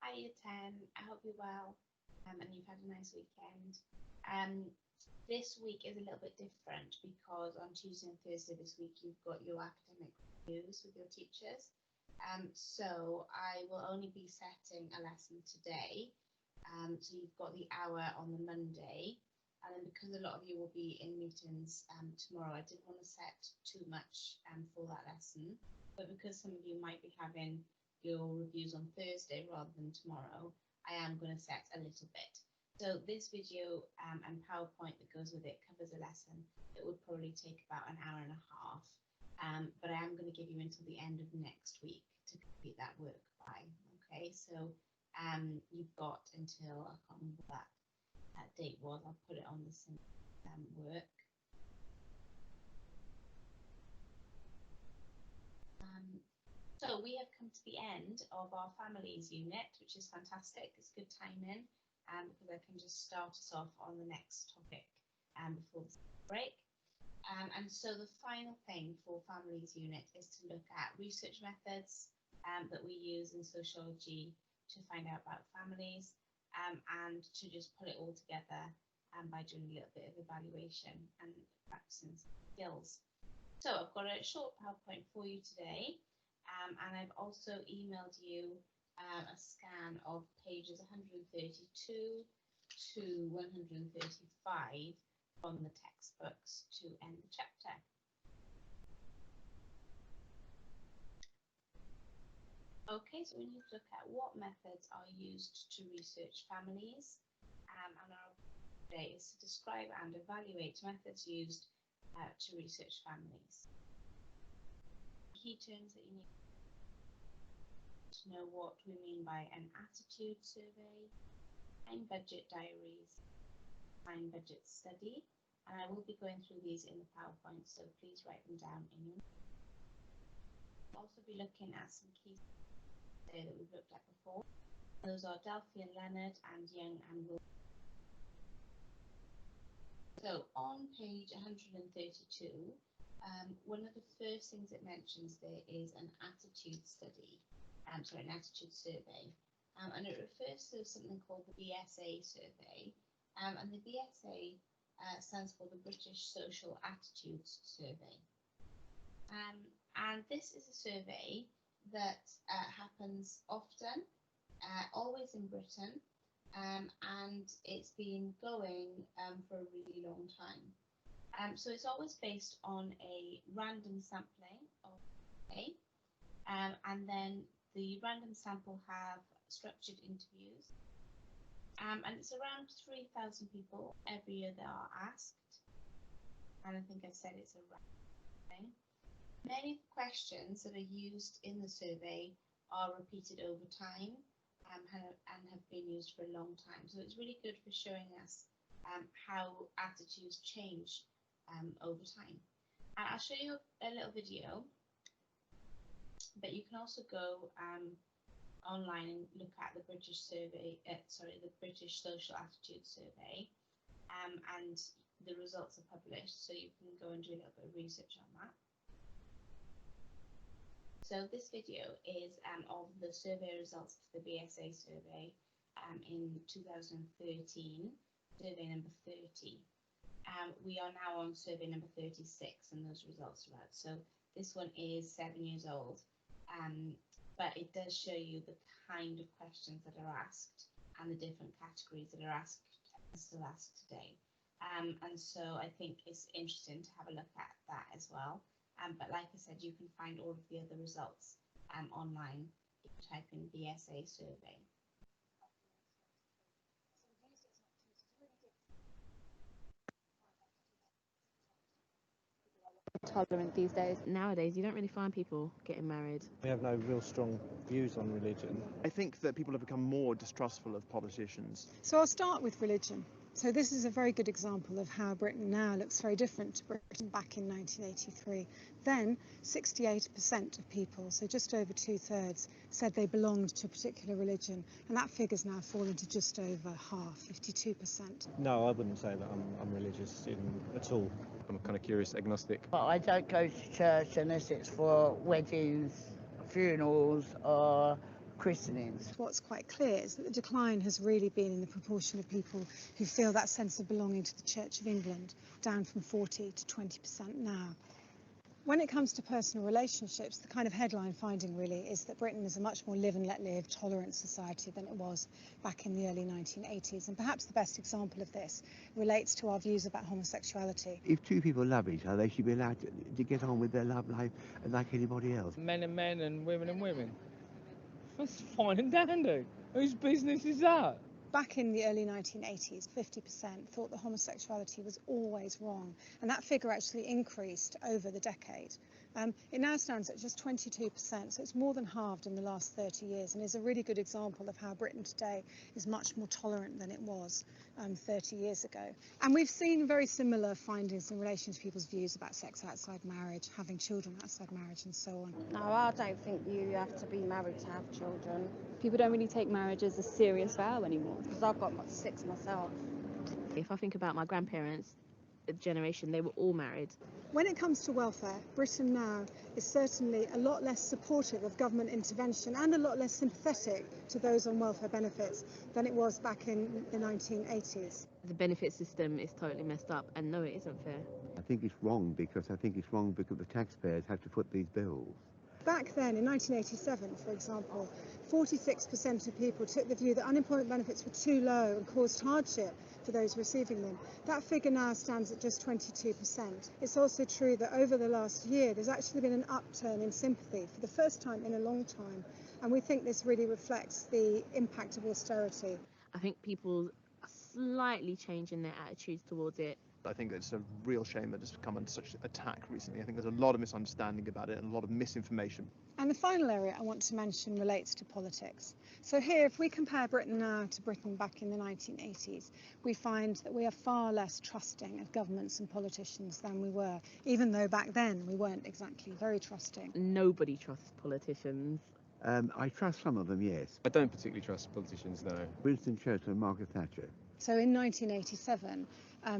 Hi, Year 10. I hope you're well and you've had a nice weekend. This week is a little bit different because on Tuesday and Thursday this week you've got your academic reviews with your teachers. So I will only be setting a lesson today. So you've got the hour on the Monday. And then because a lot of you will be in meetings tomorrow, I didn't want to set too much for that lesson. But because some of you might be having your reviews on Thursday rather than tomorrow, I am going to set a little bit. So this video and PowerPoint that goes with it covers a lesson that would probably take about an hour and a half. But I am going to give you until the end of next week to complete that work by. Okay, so you've got until, I can't remember what that date was, I'll put it on the work. So we have come to the end of our families unit, which is fantastic. It's good timing because I can just start us off on the next topic before the break. And so the final thing for families unit is to look at research methods that we use in sociology to find out about families and to just put it all together by doing a little bit of evaluation and practicing skills. So I've got a short PowerPoint for you today. And I've also emailed you a scan of pages 132 to 135 from the textbooks to end the chapter. Okay, so we need to look at what methods are used to research families. And our today is to describe and evaluate methods used to research families. Key terms that you need to know what we mean by an attitude survey, time budget diaries, time budget study, and I will be going through these in the PowerPoint, so please write them down in your notes. We'll also be looking at some key that we've looked at before. Those are Delphi and Leonard and Young and Will. So on page 132, one of the first things it mentions there is an attitude study. An attitude survey, and it refers to something called the BSA survey, and the BSA stands for the British Social Attitudes Survey, and this is a survey that happens often, always in Britain, and it's been going for a really long time. So it's always based on a random sampling of A, and then the random sample have structured interviews, and it's around 3,000 people every year that are asked, and I think I said it's a random thing. Many of the questions that are used in the survey are repeated over time and have been used for a long time, so it's really good for showing us how attitudes change over time. And I'll show you a little video, but you can also go online and look at the British survey, the British Social Attitude Survey, and the results are published, so you can go and do a little bit of research on that. So this video is of the survey results for the BSA survey in 2013, survey number 30. We are now on survey number 36 and those results are out. So this one is 7 years old. But it does show you the kind of questions that are asked and the different categories that are still asked today. And so I think it's interesting to have a look at that as well. But like I said, you can find all of the other results online if you type in BSA survey. Tolerant these days. Nowadays, you don't really find people getting married. We have no real strong views on religion. I think that people have become more distrustful of politicians. So I'll start with religion. So this is a very good example of how Britain now looks very different to Britain back in 1983. Then 68% of people, so just over 2/3, said they belonged to a particular religion, and that figure's now fallen to just over half, 52%. No, I wouldn't say that I'm religious at all. I'm kind of curious, agnostic. But I don't go to church unless it's for weddings, funerals, or christenings. What's quite clear is that the decline has really been in the proportion of people who feel that sense of belonging to the Church of England, down from 40 to 20% now. When it comes to personal relationships, the kind of headline finding really is that Britain is a much more live and let live, tolerant society than it was back in the early 1980s. And perhaps the best example of this relates to our views about homosexuality. If two people love each other, they should be allowed to get on with their love life like anybody else. Men and men and women. That's fine and dandy. Whose business is that? Back in the early 1980s, 50% thought that homosexuality was always wrong, and that figure actually increased over the decade. It now stands at just 22%, so it's more than halved in the last 30 years, and is a really good example of how Britain today is much more tolerant than it was 30 years ago. And we've seen very similar findings in relation to people's views about sex outside marriage, having children outside marriage, and so on. No, I don't think you have to be married to have children. People don't really take marriage as a serious vow anymore. Because I've got 6 myself. If I think about my grandparents' generation, they were all married. When it comes to welfare, Britain now is certainly a lot less supportive of government intervention and a lot less sympathetic to those on welfare benefits than it was back in the 1980s. The benefit system is totally messed up, and no, it isn't fair. I think it's wrong because the taxpayers have to foot these bills. Back then, in 1987, for example, 46% of people took the view that unemployment benefits were too low and caused hardship for those receiving them. That figure now stands at just 22%. It's also true that over the last year, there's actually been an upturn in sympathy for the first time in a long time, and we think this really reflects the impact of austerity. I think people are slightly changing their attitudes towards it. I think it's a real shame that it's become under such attack recently. I think there's a lot of misunderstanding about it and a lot of misinformation. And the final area I want to mention relates to politics. So here, if we compare Britain now to Britain back in the 1980s, we find that we are far less trusting of governments and politicians than we were, even though back then we weren't exactly very trusting. Nobody trusts politicians. I trust some of them, yes. I don't particularly trust politicians, no. Winston Churchill and Margaret Thatcher. So in 1987,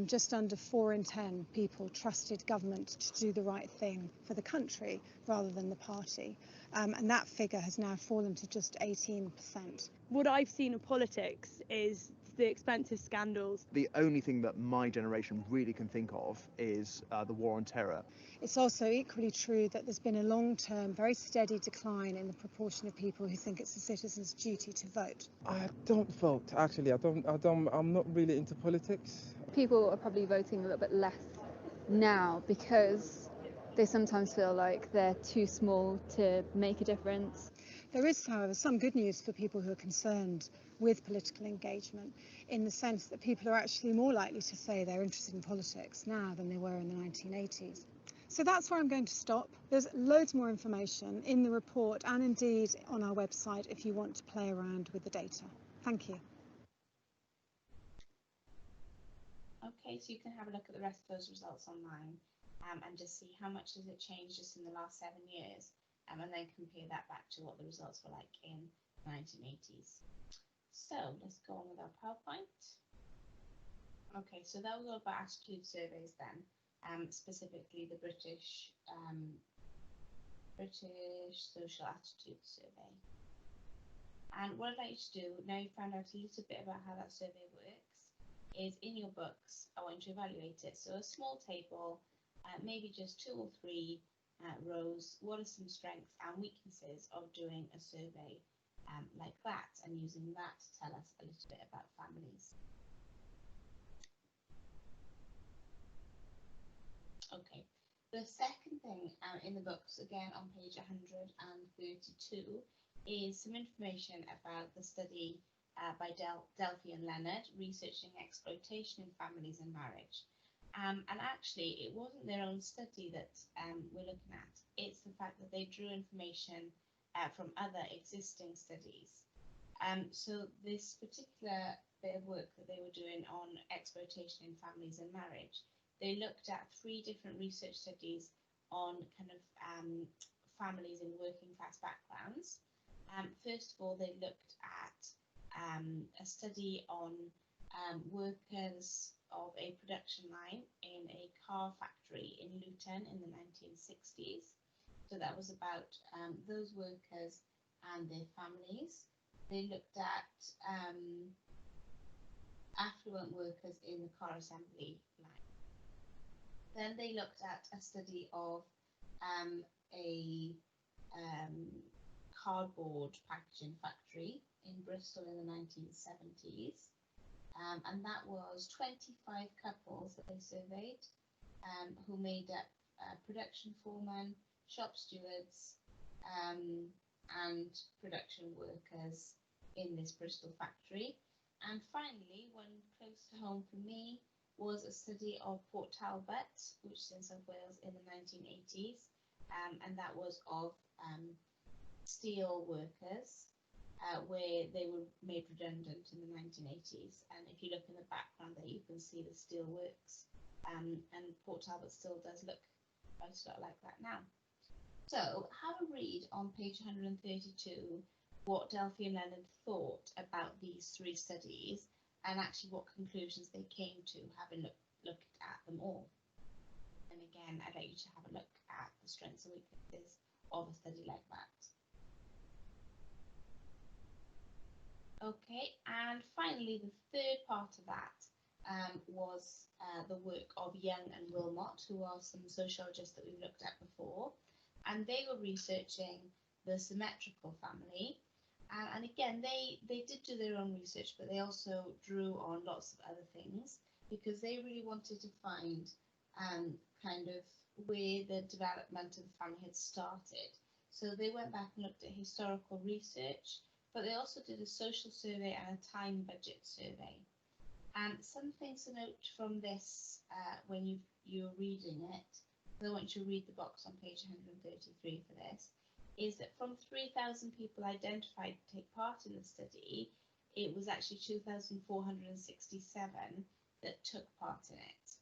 just under 4 in 10 people trusted government to do the right thing for the country rather than the party. And that figure has now fallen to just 18%. What I've seen of politics is the expensive scandals. The only thing that my generation really can think of is the war on terror. It's also equally true that there's been a long-term, very steady decline in the proportion of people who think it's a citizen's duty to vote. I don't vote, actually. I'm not really into politics. People are probably voting a little bit less now because they sometimes feel like they're too small to make a difference. There is, however, some good news for people who are concerned with political engagement, in the sense that people are actually more likely to say they're interested in politics now than they were in the 1980s. So that's where I'm going to stop. There's loads more information in the report and indeed on our website if you want to play around with the data. Thank you. Okay, so you can have a look at the rest of those results online and just see how much has it changed just in the last 7 years, and then compare that back to what the results were like in the 1980s. So let's go on with our PowerPoint. Okay, so that was all about attitude surveys then, specifically the British Social Attitude Survey. And what I'd like you to do, now you've found out a little bit about how that survey works, is in your books, I want you to evaluate it. So a small table, maybe just 2 or 3 rows. What are some strengths and weaknesses of doing a survey like that, and using that to tell us a little bit about families. Okay, the second thing in the books, again on page 132, is some information about the study by Delphi and Leonard, researching exploitation in families and marriage. And actually, it wasn't their own study that we're looking at. It's the fact that they drew information from other existing studies. So this particular bit of work that they were doing on exploitation in families and marriage, they looked at 3 different research studies on kind of families in working class backgrounds. First of all, they looked at a study on workers of a production line in a car factory in Luton in the 1960s. So that was about those workers and their families. They looked at affluent workers in the car assembly line. Then they looked at a study of a cardboard packaging factory in Bristol in the 1970s. And that was 25 couples that they surveyed who made up production foremen, shop stewards, and production workers in this Bristol factory. And finally, one close to home for me was a study of Port Talbot, which is in South Wales in the 1980s, and that was of steel workers, where they were made redundant in the 1980s. And if you look in the background there, you can see the steel works, and Port Talbot still does look quite a lot like that now. So have a read on page 132 what Delphi and Leonard thought about these three studies and actually what conclusions they came to, having looked at them all. And again, I'd like you to have a look at the strengths and weaknesses of a study like that. Okay, and finally, the third part of that was the work of Young and Wilmot, who are some sociologists that we've looked at before, and they were researching the symmetrical family. And again, they did do their own research, but they also drew on lots of other things because they really wanted to find kind of where the development of the family had started. So they went back and looked at historical research, but they also did a social survey and a time budget survey. And some things to note from this when you're reading it, because I want you to read the box on page 133 for this, is that from 3,000 people identified to take part in the study, it was actually 2,467 that took part in it.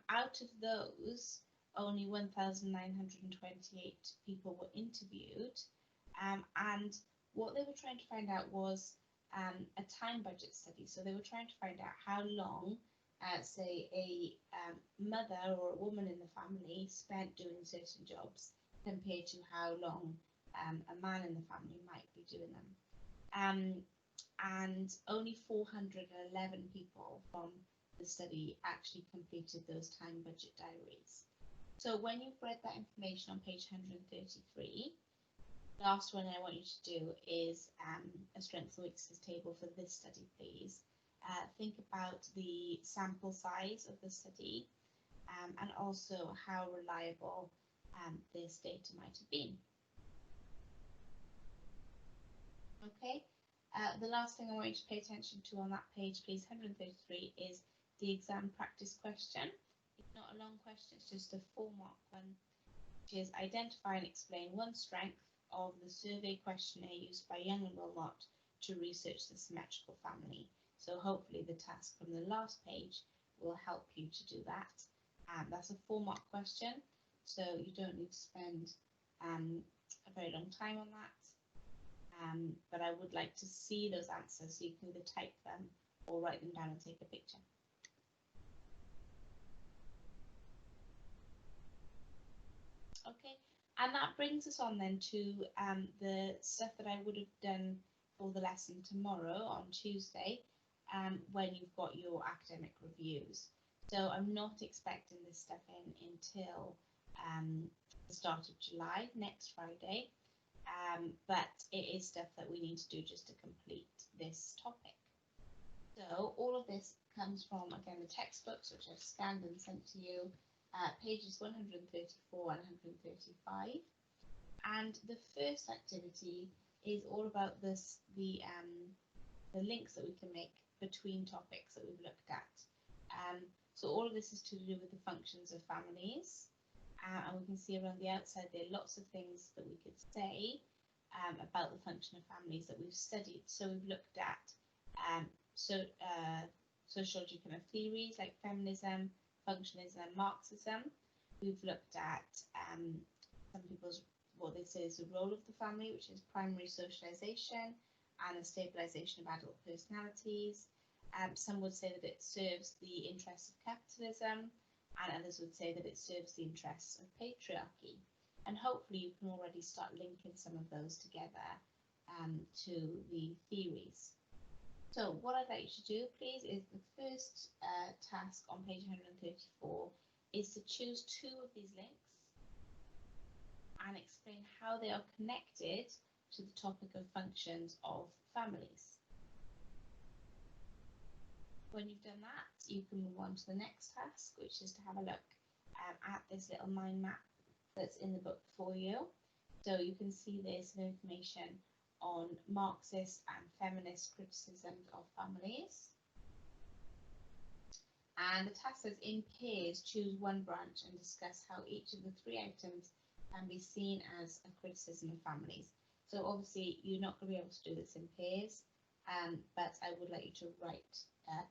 Out of those, only 1,928 people were interviewed, and what they were trying to find out was a time budget study. So they were trying to find out how long, say, a mother or a woman in the family spent doing certain jobs compared to how long a man in the family might be doing them. And only 411 people from the study actually completed those time budget diaries. So when you've read that information on page 133, last one I want you to do is a strengths and weaknesses table for this study, please. Think about the sample size of the study and also how reliable this data might have been. Okay, the last thing I want you to pay attention to on that page, please, 133, is the exam practice question. It's not a long question, it's just a 4-mark one, which is identify and explain one strength of the survey questionnaire used by Young and Wilmot to research the symmetrical family. So hopefully the task from the last page will help you to do that. That's a 4-mark question, so you don't need to spend a very long time on that. But I would like to see those answers, so you can either type them or write them down and take a picture. Okay, and that brings us on then to the stuff that I would have done for the lesson tomorrow on Tuesday, when you've got your academic reviews. So I'm not expecting this stuff in until the start of July, next Friday, but it is stuff that we need to do just to complete this topic. So all of this comes from, again, the textbooks, which I've scanned and sent to you, pages 134 and 135. And the first activity is all about the links that we can make between topics that we've looked at. So all of this is to do with the functions of families, and we can see around the outside there are lots of things that we could say about the function of families that we've studied. So we've looked at sociology kind of theories like feminism, functionalism, Marxism. We've looked at some people's, what they say is the role of the family, which is primary socialization and the stabilization of adult personalities. Some would say that it serves the interests of capitalism, and others would say that it serves the interests of patriarchy. And hopefully you can already start linking some of those together to the theories. So what I'd like you to do, please, is the first task on page 134 is to choose 2 of these links and explain how they are connected to the topic of functions of families. When you've done that, you can move on to the next task, which is to have a look at this little mind map that's in the book for you. So you can see there's some information on Marxist and feminist criticisms of families. And the task says, in pairs, choose one branch and discuss how each of the 3 items can be seen as a criticism of families. So obviously you're not going to be able to do this in pairs, but I would like you to write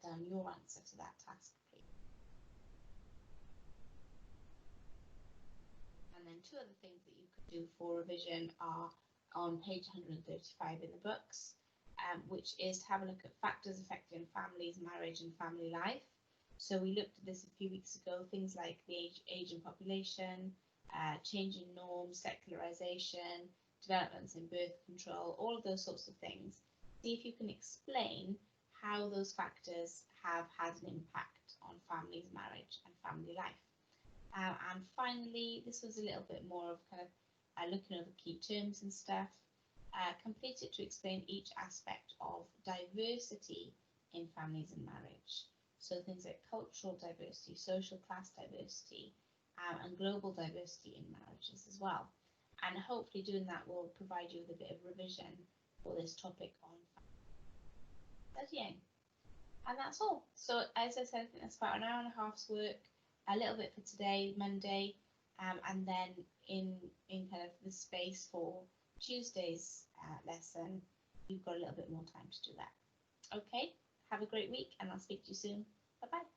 down your answer to that task, please. And then 2 other things that you could do for revision are on page 135 in the books, which is to have a look at factors affecting families, marriage and family life. So we looked at this a few weeks ago, things like the aging population, changing norms, secularization, developments in birth control, all of those sorts of things. See if you can explain how those factors have had an impact on families, marriage and family life. And finally, this was a little bit more of kind of looking over key terms and stuff. Complete it to explain each aspect of diversity in families and marriage. So things like cultural diversity, social class diversity, and global diversity in marriages as well. And hopefully doing that will provide you with a bit of revision for this topic on studying. And that's all. So as I said, I think that's about an hour and a half's work, a little bit for today, Monday, and then in kind of the space for Tuesday's lesson, you've got a little bit more time to do that. Okay, have a great week and I'll speak to you soon. Bye-bye.